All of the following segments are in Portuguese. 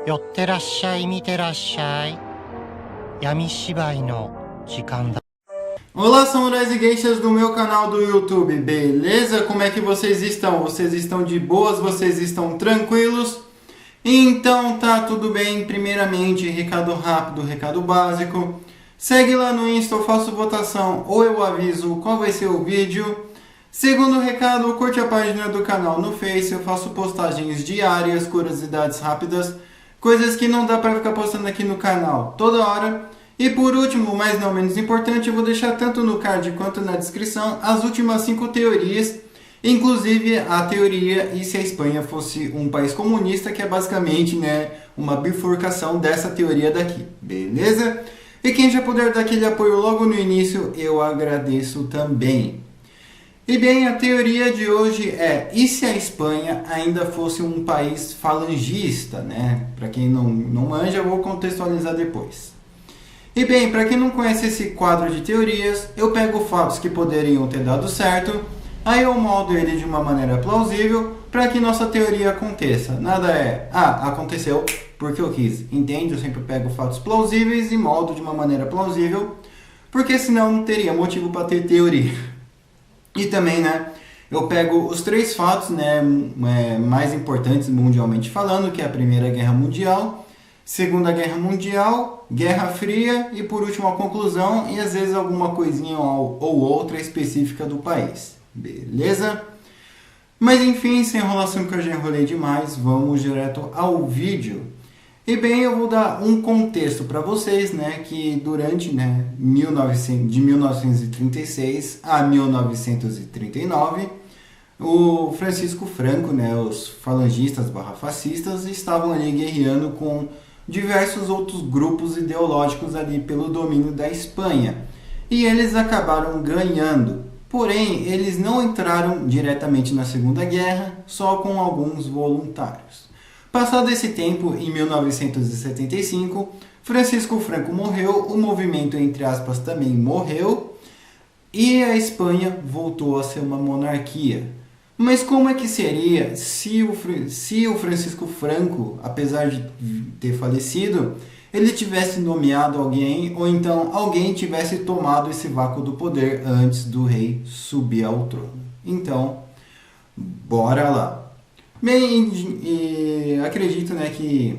寄ってらっしゃい、見てらっしゃい。闇芝居の時間だ。 Olá, samurais e geishas do meu canal do YouTube, beleza? Como é que vocês estão? Vocês estão de boas? Vocês estão tranquilos? Então tá tudo bem. Primeiramente, recado rápido, recado básico. Segue lá no Insta, eu faço votação ou eu aviso qual vai ser o vídeo. Segundo recado, curte a página do canal no Face, eu faço postagens diárias, curiosidades rápidas, coisas que não dá pra ficar postando aqui no canal toda hora. E por último, mas não menos importante, eu vou deixar tanto no card quanto na descrição as últimas 5 teorias, inclusive a teoria e se a Espanha fosse um país comunista, que é basicamente, uma bifurcação dessa teoria daqui, beleza? E quem já puder dar aquele apoio logo no início, eu agradeço também. E bem, a teoria de hoje é: e se a Espanha ainda fosse um país falangista, né? Para quem não manja, eu vou contextualizar depois. E bem, para quem não conhece esse quadro de teorias, eu pego fatos que poderiam ter dado certo, aí eu moldo ele de uma maneira plausível para que nossa teoria aconteça. Nada é, aconteceu porque eu quis. Entende? Eu sempre pego fatos plausíveis e moldo de uma maneira plausível, porque senão não teria motivo para ter teoria. E também, eu pego os 3 fatos, mais importantes mundialmente falando, que é a Primeira Guerra Mundial, Segunda Guerra Mundial, Guerra Fria e, por último, a conclusão e, às vezes, alguma coisinha ou outra específica do país. Beleza? Mas, enfim, sem enrolação, que eu já enrolei demais, vamos direto ao vídeo. E bem, eu vou dar um contexto para vocês, que durante, de 1936 a 1939, o Francisco Franco, os falangistas /fascistas, estavam ali guerreando com diversos outros grupos ideológicos ali pelo domínio da Espanha. E eles acabaram ganhando. Porém, eles não entraram diretamente na Segunda Guerra, só com alguns voluntários. Passado esse tempo, em 1975, Francisco Franco morreu, o movimento, entre aspas, também morreu, e a Espanha voltou a ser uma monarquia. Mas como é que seria se o Francisco Franco, apesar de ter falecido, ele tivesse nomeado alguém, ou então alguém tivesse tomado esse vácuo do poder antes do rei subir ao trono? Então, bora lá. Bem, acredito que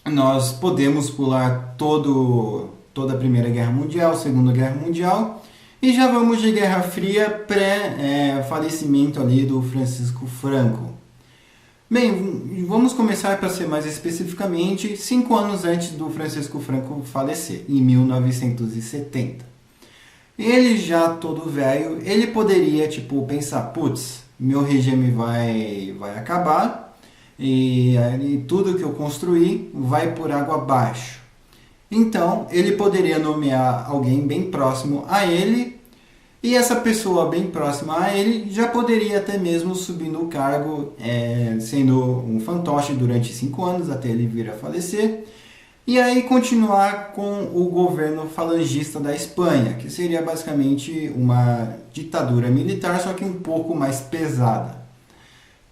nós podemos pular toda a Primeira Guerra Mundial, Segunda Guerra Mundial, e já vamos de Guerra Fria pré-falecimento ali do Francisco Franco. Bem, vamos começar, para ser mais especificamente, 5 anos antes do Francisco Franco falecer, em 1970. Ele já todo velho, ele poderia pensar, putz, meu regime vai acabar e tudo que eu construí vai por água abaixo. Então, ele poderia nomear alguém bem próximo a ele, e essa pessoa bem próxima a ele já poderia até mesmo subir no cargo, sendo um fantoche durante 5 anos, até ele vir a falecer, e aí continuar com o governo falangista da Espanha, que seria basicamente uma ditadura militar, só que um pouco mais pesada.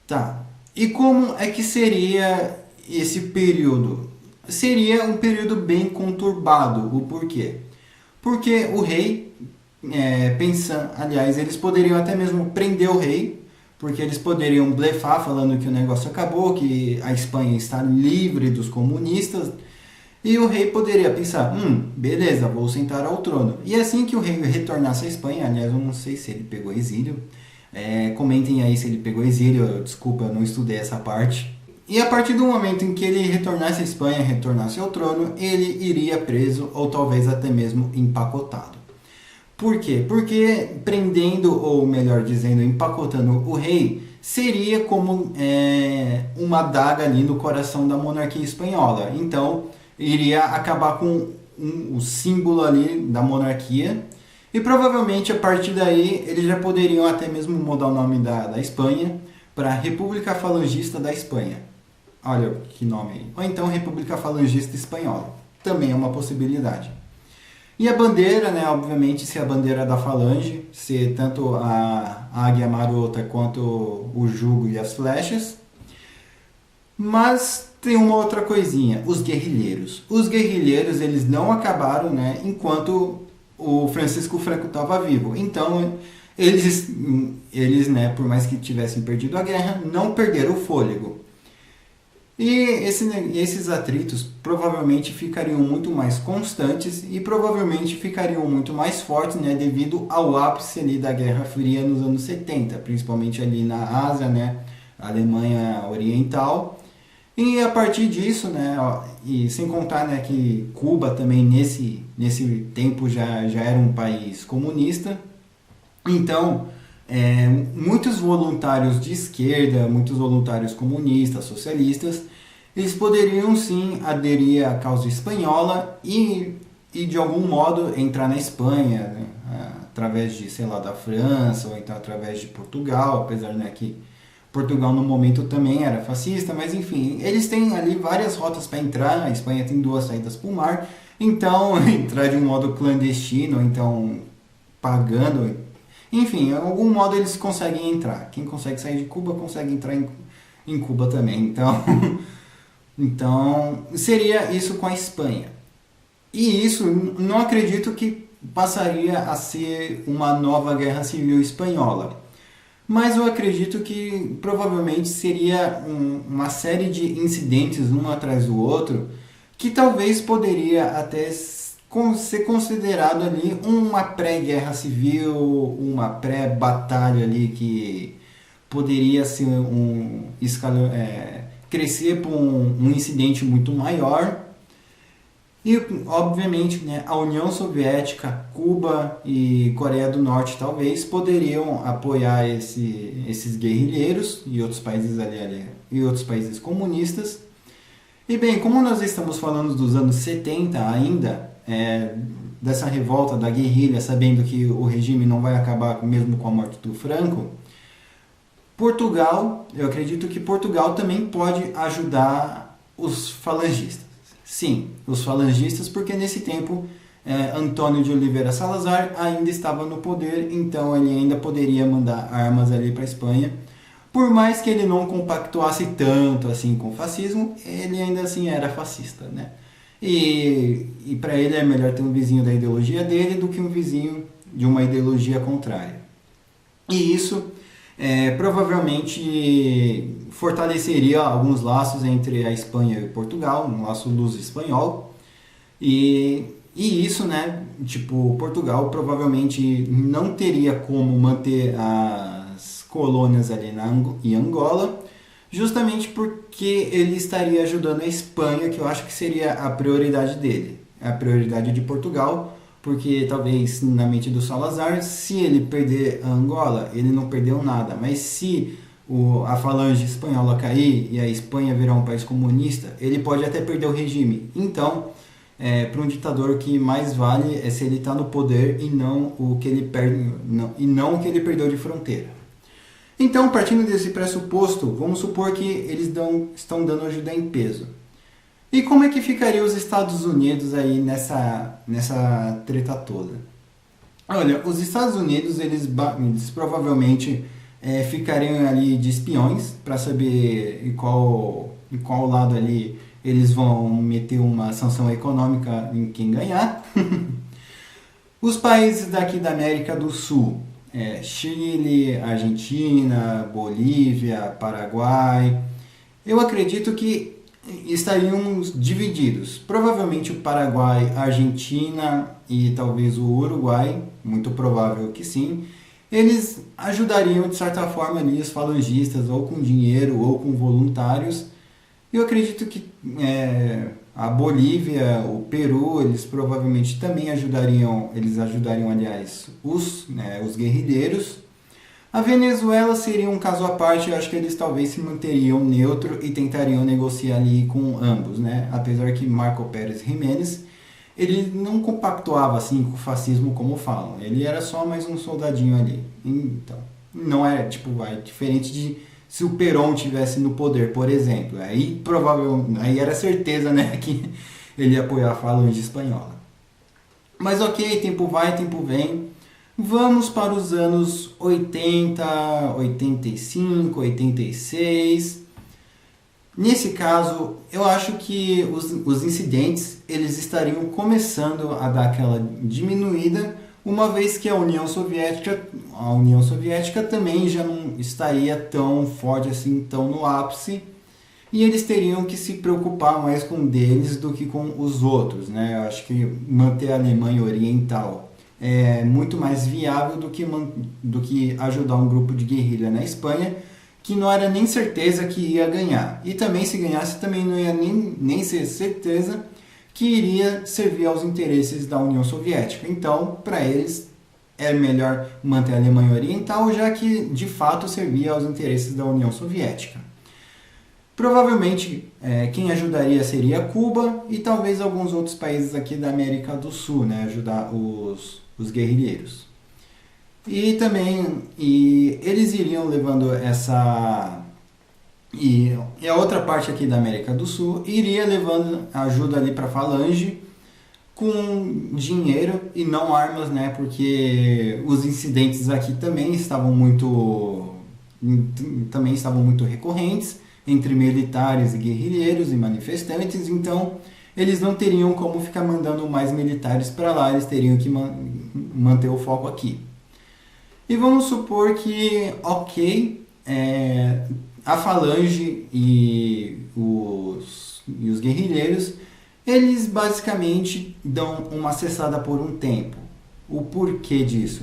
Tá, e como é que seria esse período? Seria um período bem conturbado. O porquê? Porque o rei, eles poderiam até mesmo prender o rei, porque eles poderiam blefar falando que o negócio acabou, que a Espanha está livre dos comunistas. E o rei poderia pensar, beleza, vou sentar ao trono. E assim que o rei retornasse à Espanha, aliás, eu não sei se ele pegou exílio, comentem aí se ele pegou exílio, desculpa, eu não estudei essa parte. E a partir do momento em que ele retornasse à Espanha, retornasse ao trono, ele iria preso ou talvez até mesmo empacotado. Por quê? Porque prendendo, ou melhor dizendo, empacotando o rei, seria como uma adaga ali no coração da monarquia espanhola. Então, iria acabar com o símbolo ali da monarquia, e provavelmente a partir daí eles já poderiam até mesmo mudar o nome da Espanha para República Falangista da Espanha. Olha que nome aí. Ou então República Falangista Espanhola. Também é uma possibilidade. E a bandeira, obviamente, se a bandeira da falange, se tanto a águia marota quanto o jugo e as flechas. Mas tem uma outra coisinha, os guerrilheiros. Os guerrilheiros, eles não acabaram, né, enquanto o Francisco Franco estava vivo. Então, eles, né, por mais que tivessem perdido a guerra, não perderam o fôlego. E esses atritos provavelmente ficariam muito mais constantes e provavelmente ficariam muito mais fortes, né, devido ao ápice ali da Guerra Fria nos anos 70, principalmente ali na Ásia, né, Alemanha Oriental. E a partir disso, né, ó, e sem contar, né, que Cuba também nesse tempo já era um país comunista, então muitos voluntários de esquerda, muitos voluntários comunistas, socialistas, eles poderiam sim aderir à causa espanhola e de algum modo entrar na Espanha, né, através de, sei lá, da França ou então através de Portugal, apesar, né, que Portugal no momento também era fascista, mas enfim, eles têm ali várias rotas para entrar, a Espanha tem 2 saídas para o mar, então entrar de um modo clandestino, então pagando, enfim, de algum modo eles conseguem entrar. Quem consegue sair de Cuba consegue entrar em Cuba também, então seria isso com a Espanha. E isso não acredito que passaria a ser uma nova guerra civil espanhola. Mas eu acredito que provavelmente seria uma série de incidentes um atrás do outro que talvez poderia até ser considerado ali uma pré-guerra civil, uma pré-batalha ali que poderia ser crescer para um incidente muito maior. E, obviamente, né, a União Soviética, Cuba e Coreia do Norte talvez poderiam apoiar esses guerrilheiros e outros países e outros países comunistas. E bem, como nós estamos falando dos anos 70 ainda, dessa revolta da guerrilha, sabendo que o regime não vai acabar mesmo com a morte do Franco, eu acredito que Portugal também pode ajudar os falangistas. Sim, os falangistas, porque nesse tempo Antônio de Oliveira Salazar ainda estava no poder, então ele ainda poderia mandar armas ali para a Espanha. Por mais que ele não compactuasse tanto assim com o fascismo, ele ainda assim era fascista, né? E para ele é melhor ter um vizinho da ideologia dele do que um vizinho de uma ideologia contrária. E isso provavelmente fortaleceria alguns laços entre a Espanha e Portugal, um laço luso-espanhol, e isso, né, tipo, Portugal provavelmente não teria como manter as colônias ali em Angola, justamente porque ele estaria ajudando a Espanha, que eu acho que seria a prioridade dele, a prioridade de Portugal, porque talvez na mente do Salazar, se ele perder a Angola, ele não perdeu nada, mas se a falange espanhola cair e a Espanha virar um país comunista, ele pode até perder o regime. Então, para um ditador, o que mais vale é se ele está no poder e não o que ele o que ele perdeu de fronteira. Então, partindo desse pressuposto, vamos supor que eles estão dando ajuda em peso. E como é que ficaria os Estados Unidos aí nessa treta toda? Olha, os Estados Unidos, eles provavelmente ficariam ali de espiões para saber em qual lado ali eles vão meter uma sanção econômica em quem ganhar. Os países daqui da América do Sul, Chile, Argentina, Bolívia, Paraguai, eu acredito que estariam divididos. Provavelmente o Paraguai, a Argentina e talvez o Uruguai, muito provável que sim, eles ajudariam de certa forma ali os falangistas, ou com dinheiro ou com voluntários. Eu acredito que a Bolívia, o Peru, eles provavelmente também ajudariam, aliás, os guerrilheiros. A Venezuela seria um caso à parte, eu acho que eles talvez se manteriam neutro e tentariam negociar ali com ambos, né? Apesar que Marco Pérez Jiménez, ele não compactuava assim com o fascismo como falam, ele era só mais um soldadinho ali. Então, não é diferente de se o Perón tivesse no poder, por exemplo, aí era certeza, né, que ele ia apoiar a falange espanhola. Mas ok, tempo vai, tempo vem. Vamos para os anos 80, 85, 86. Nesse caso, eu acho que os incidentes eles estariam começando a dar aquela diminuída, uma vez que a União Soviética também já não estaria tão forte assim, tão no ápice, e eles teriam que se preocupar mais com deles do que com os outros, né? Eu acho que manter a Alemanha Oriental é muito mais viável do que ajudar um grupo de guerrilha na Espanha, que não era nem certeza que ia ganhar. E também, se ganhasse, também não ia nem ser certeza que iria servir aos interesses da União Soviética. Então, para eles, é melhor manter a Alemanha Oriental, já que, de fato, servia aos interesses da União Soviética. Provavelmente, quem ajudaria seria Cuba e talvez alguns outros países aqui da América do Sul, né, ajudar os guerrilheiros. E eles iriam levando essa... E a outra parte aqui da América do Sul iria levando ajuda ali para a Falange com dinheiro e não armas, né? Porque os incidentes aqui também estavam muito recorrentes entre militares e guerrilheiros e manifestantes, então eles não teriam como ficar mandando mais militares para lá, eles teriam que manter o foco aqui. E vamos supor que, a Falange e os guerrilheiros, eles basicamente dão uma cessada por um tempo. O porquê disso?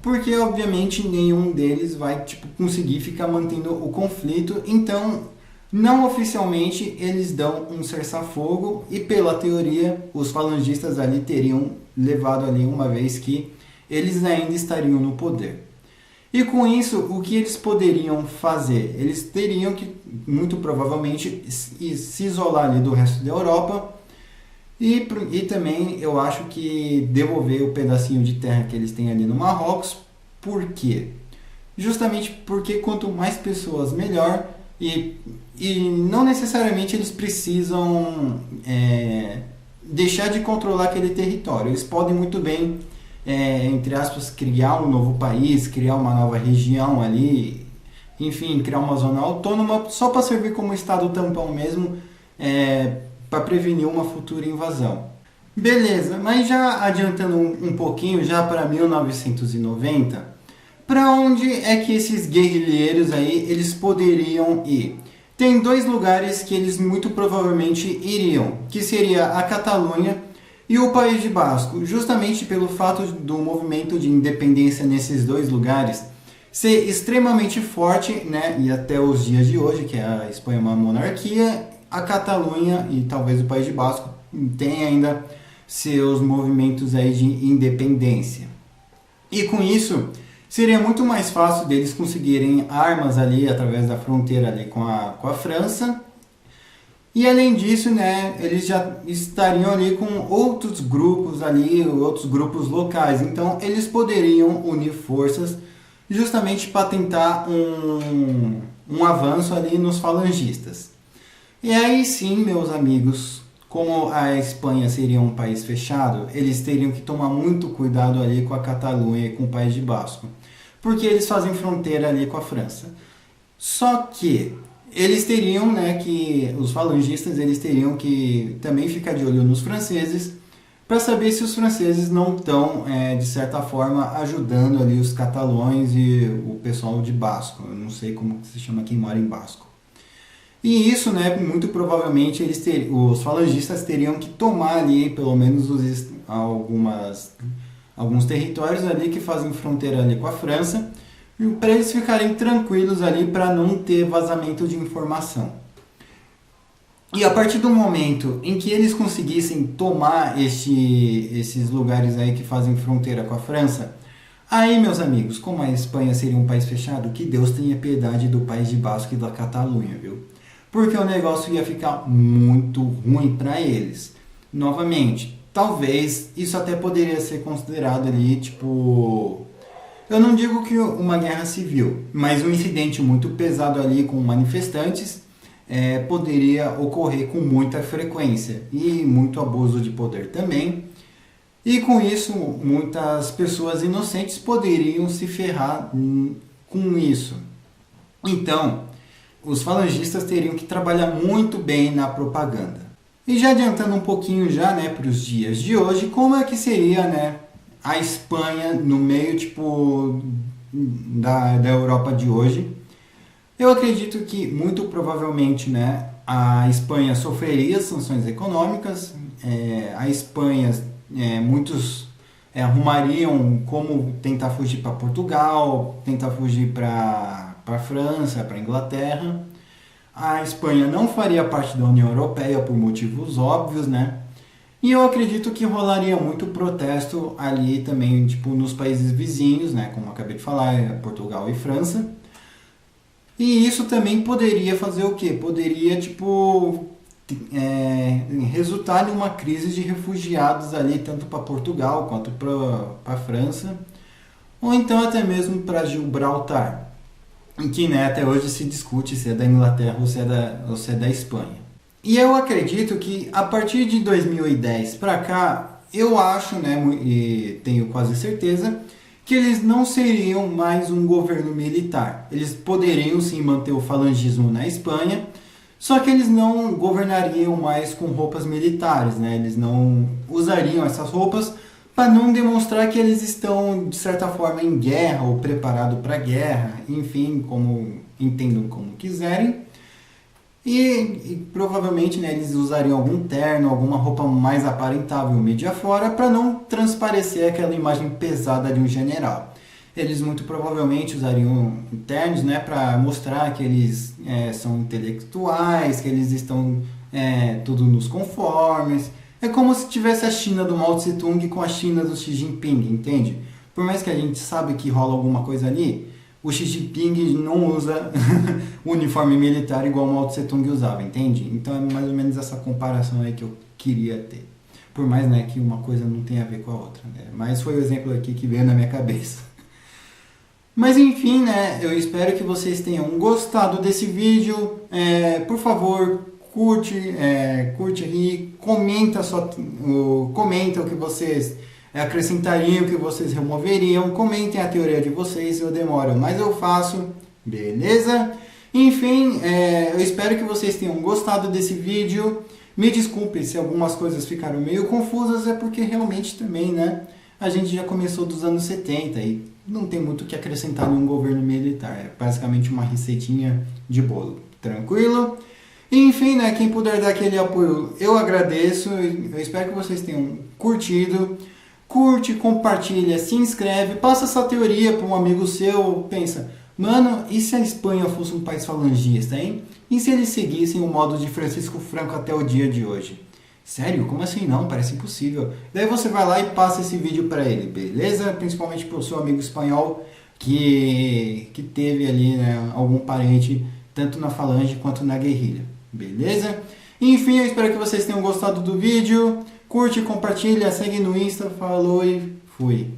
Porque, obviamente, nenhum deles vai conseguir ficar mantendo o conflito, então, não oficialmente, eles dão um cessar-fogo e, pela teoria, os falangistas ali teriam levado ali uma vez que eles ainda estariam no poder. E com isso, o que eles poderiam fazer? Eles teriam que, muito provavelmente, se isolar ali do resto da Europa e também, eu acho que devolver o pedacinho de terra que eles têm ali no Marrocos. Por quê? Justamente porque quanto mais pessoas, melhor. E não necessariamente eles precisam deixar de controlar aquele território. Eles podem muito bem, entre aspas, criar um novo país, criar uma nova região ali, enfim, criar uma zona autônoma só para servir como estado tampão mesmo, para prevenir uma futura invasão. Beleza, mas já adiantando um pouquinho, já para 1990, para onde é que esses guerrilheiros aí eles poderiam ir? Tem dois lugares que eles muito provavelmente iriam, que seria a Catalunha e o País de Basco, justamente pelo fato do movimento de independência nesses dois lugares ser extremamente forte, né? E até os dias de hoje, que a Espanha é uma monarquia, a Catalunha e talvez o País de Basco tem ainda seus movimentos aí de independência. E com isso, seria muito mais fácil deles conseguirem armas ali através da fronteira ali com a França. E além disso, né, eles já estariam ali com outros grupos ali, outros grupos locais. Então, eles poderiam unir forças justamente para tentar um avanço ali nos falangistas. E aí sim, meus amigos, como a Espanha seria um país fechado, eles teriam que tomar muito cuidado ali com a Catalunha e com o País de Basco, porque eles fazem fronteira ali com a França. Só que eles teriam, né, os falangistas, eles teriam que também ficar de olho nos franceses para saber se os franceses não estão, de certa forma, ajudando ali os catalões e o pessoal de Basco. Eu não sei como se chama quem mora em Basco. E isso, né, muito provavelmente os falangistas teriam que tomar ali pelo menos alguns territórios ali que fazem fronteira ali com a França, para eles ficarem tranquilos ali para não ter vazamento de informação. E a partir do momento em que eles conseguissem tomar esses lugares aí que fazem fronteira com a França, aí, meus amigos, como a Espanha seria um país fechado, que Deus tenha piedade do País de Basco e da Catalunha, viu? Porque o negócio ia ficar muito ruim para eles. Novamente, talvez isso até poderia ser considerado ali, eu não digo que uma guerra civil, mas um incidente muito pesado ali com manifestantes poderia ocorrer com muita frequência e muito abuso de poder também. E com isso, muitas pessoas inocentes poderiam se ferrar com isso. Então, os falangistas teriam que trabalhar muito bem na propaganda. E já adiantando um pouquinho já, né, para os dias de hoje, como é que seria, né, a Espanha no meio tipo da Europa de hoje? Eu acredito que muito provavelmente, né, a Espanha sofreria sanções econômicas. A Espanha, muitos arrumariam como tentar fugir para Portugal, tentar fugir para a França, para a Inglaterra. A Espanha não faria parte da União Europeia por motivos óbvios, né? E eu acredito que rolaria muito protesto ali também, tipo, nos países vizinhos, né? Como eu acabei de falar, Portugal e França. E isso também poderia fazer o quê? Poderia, tipo, resultar em uma crise de refugiados ali, tanto para Portugal quanto para a França, ou então até mesmo para Gibraltar, em que, né, até hoje se discute se é da Inglaterra ou se é da Espanha. E eu acredito que a partir de 2010 para cá, eu acho, né, e tenho quase certeza, que eles não seriam mais um governo militar. Eles poderiam sim manter o falangismo na Espanha, só que eles não governariam mais com roupas militares, né? Eles não usariam essas roupas para não demonstrar que eles estão, de certa forma, em guerra ou preparados para guerra, enfim, como entendam como quiserem. E provavelmente, né, eles usariam algum terno, alguma roupa mais aparentável mídia fora para não transparecer aquela imagem pesada de um general. Eles muito provavelmente usariam ternos, né, para mostrar que eles são intelectuais, que eles estão tudo nos conformes. É como se tivesse a China do Mao Tse Tung com a China do Xi Jinping, entende? Por mais que a gente sabe que rola alguma coisa ali, o Xi Jinping não usa uniforme militar igual o Mao Tse Tung usava, entende? Então é mais ou menos essa comparação aí que eu queria ter. Por mais, né, que uma coisa não tenha a ver com a outra, né? Mas foi o exemplo aqui que veio na minha cabeça. Mas enfim, né, eu espero que vocês tenham gostado desse vídeo. Por favor, curte aí, comenta o que vocês acrescentariam, o que vocês removeriam, comentem a teoria de vocês, eu demoro, mas eu faço, beleza? Enfim, eu espero que vocês tenham gostado desse vídeo. Me desculpe se algumas coisas ficaram meio confusas, é porque realmente também, né, a gente já começou dos anos 70 e não tem muito o que acrescentar num governo militar, é basicamente uma receitinha de bolo, tranquilo? Enfim, né, quem puder dar aquele apoio, eu agradeço, eu espero que vocês tenham curtido. Curte, compartilha, se inscreve, passa essa teoria para um amigo seu, pensa, mano, e se a Espanha fosse um país falangista, hein? E se eles seguissem o modo de Francisco Franco até o dia de hoje? Sério? Como assim não? Parece impossível. Daí você vai lá e passa esse vídeo para ele, beleza? Principalmente para o seu amigo espanhol que teve ali, né, algum parente tanto na falange quanto na guerrilha, beleza? Enfim, eu espero que vocês tenham gostado do vídeo. Curte, compartilha, segue no Insta, falou e fui.